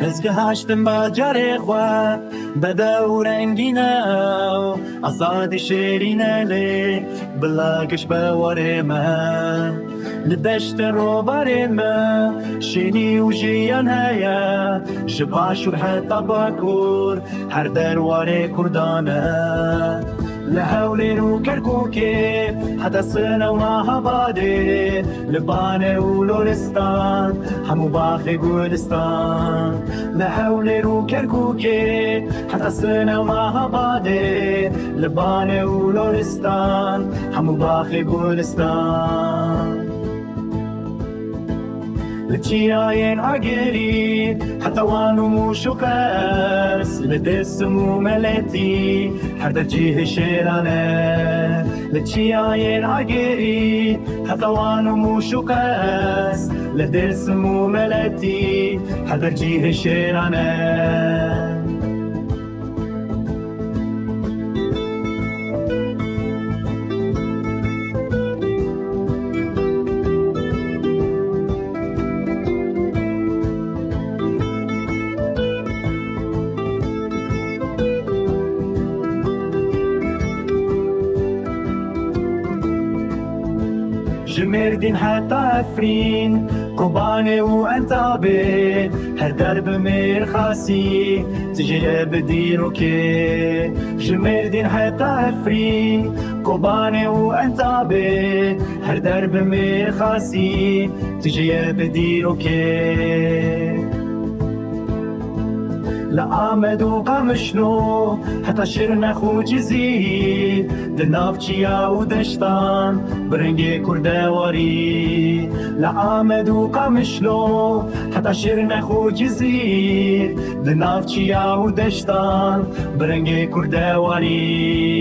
از که هشتم با جاره خواه بدو رنگینه آزاد شیرینه لی بلاگش بواره من لدشت رو باره من شینی و جیان هیا جباشو حتی باکور هر درواره کردانه لحولين وكركوكي حتى الصنا ومهبادي لبانة ولورستان حمو باخي قولستان لحولين وكركوكي حتى الصنا ومهبادي لبانة ولورستان حمو باخي قولستان لتشياين عقلي حتى وانو مو شكاس لدسمو ملتي حتى تجيه شيرانه لتشياين عقلي حتى وانو مو شكاس لدسمو ملتي حتى تجيه شيرانه جمردين حتى عفرين قباني وانتابي هر درب مرخاسي تجي بديروكي جمردين حتى عفرين قباني وانتابي هر درب مرخاسي تجي بديروكي لآمد وقمشنو حتى شرنا خو جزي دنافچيا ودشتان برنگي كردواري لآمد وقمشنو حتى شرنا خو جزي دنافچيا ودشتان برنگي كردواري